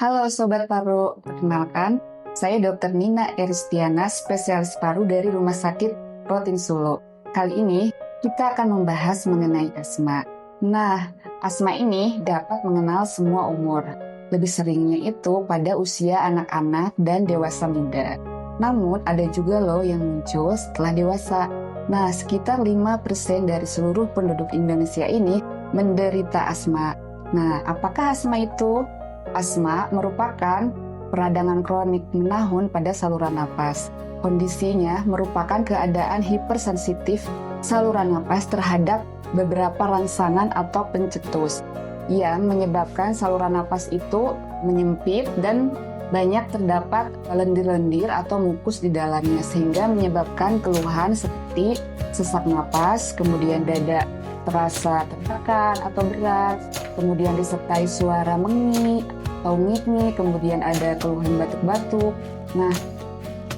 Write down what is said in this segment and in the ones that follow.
Halo Sobat Paru, perkenalkan, saya Dr. Nina Eristiana, spesialis paru dari Rumah Sakit Rotin Solo. Kali ini kita akan membahas mengenai asma. Nah, asma ini dapat mengenal semua umur. Lebih seringnya itu pada usia anak-anak dan dewasa muda. Namun ada juga loh yang muncul setelah dewasa. Nah, sekitar 5% dari seluruh penduduk Indonesia ini menderita asma. Nah, apakah asma itu? Asma merupakan peradangan kronik menahun pada saluran napas. Kondisinya merupakan keadaan hipersensitif saluran napas terhadap beberapa rangsangan atau pencetus yang menyebabkan saluran napas itu menyempit dan banyak terdapat lendir-lendir atau mukus di dalamnya sehingga menyebabkan keluhan seperti sesak napas, kemudian dada terasa tertekan atau berat, kemudian disertai suara mengi atau ngik-ngik, kemudian ada keluhan batuk-batuk. Nah,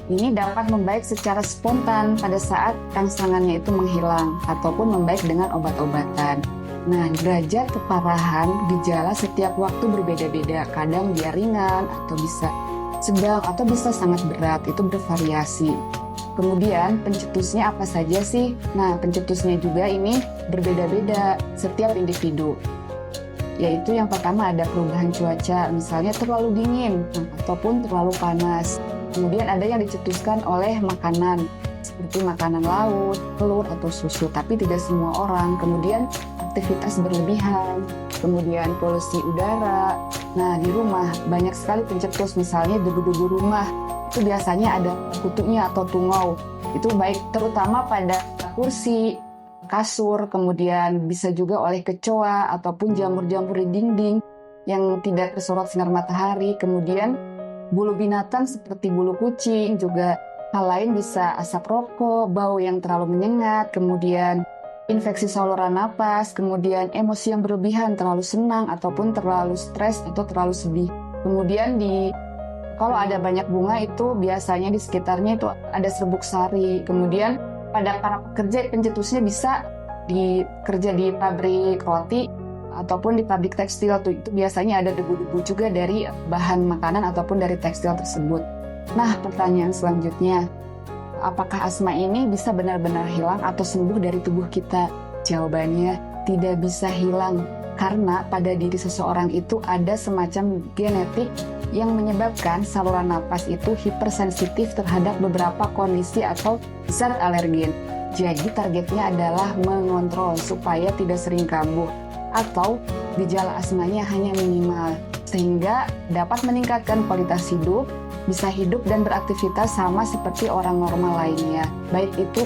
ini dapat membaik secara spontan pada saat rangsangannya itu menghilang ataupun membaik dengan obat-obatan. Nah, derajat keparahan gejala setiap waktu berbeda-beda. Kadang dia ringan atau bisa sedang atau bisa sangat berat, itu bervariasi. Kemudian pencetusnya apa saja sih? Nah, pencetusnya juga ini berbeda-beda setiap individu. Yaitu yang pertama ada perubahan cuaca, misalnya terlalu dingin ataupun terlalu panas. Kemudian ada yang dicetuskan oleh makanan, seperti makanan laut, telur atau susu, tapi tidak semua orang. Kemudian aktivitas berlebihan, kemudian polusi udara. Nah, di rumah banyak sekali pencetus, misalnya debu-debu rumah. Itu biasanya ada kutunya atau tungau. Itu baik terutama pada kursi, kasur, kemudian bisa juga oleh kecoa ataupun jamur-jamur di dinding yang tidak tersorot sinar matahari. Kemudian bulu binatang seperti bulu kucing, juga hal lain bisa asap rokok, bau yang terlalu menyengat, kemudian infeksi saluran napas, kemudian emosi yang berlebihan, terlalu senang ataupun terlalu stres atau terlalu sedih. Kemudian kalau ada banyak bunga itu biasanya di sekitarnya itu ada serbuk sari. Kemudian pada para pekerja pencetusnya bisa kerja di pabrik roti ataupun di pabrik tekstil itu biasanya ada debu-debu juga dari bahan makanan ataupun dari tekstil tersebut. Nah, pertanyaan selanjutnya, apakah asma ini bisa benar-benar hilang atau sembuh dari tubuh kita? Jawabannya tidak bisa hilang karena pada diri seseorang itu ada semacam genetik yang menyebabkan saluran napas itu hipersensitif terhadap beberapa kondisi atau zat alergen. Jadi targetnya adalah mengontrol supaya tidak sering kambuh atau gejala asmanya hanya minimal sehingga dapat meningkatkan kualitas hidup, bisa hidup dan beraktivitas sama seperti orang normal lainnya, baik itu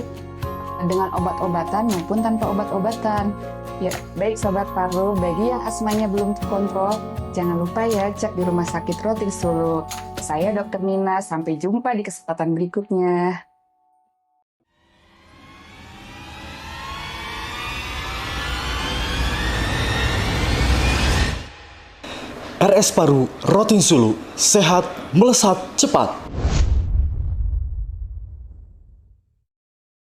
dengan obat-obatan maupun tanpa obat-obatan. Ya, baik Sobat Paru, bagi yang asmanya belum terkontrol, jangan lupa ya cek di Rumah Sakit Rotin Solo. Saya Dr. Nina, sampai jumpa di kesempatan berikutnya. RS Paru Rotin Solo, sehat melesat cepat.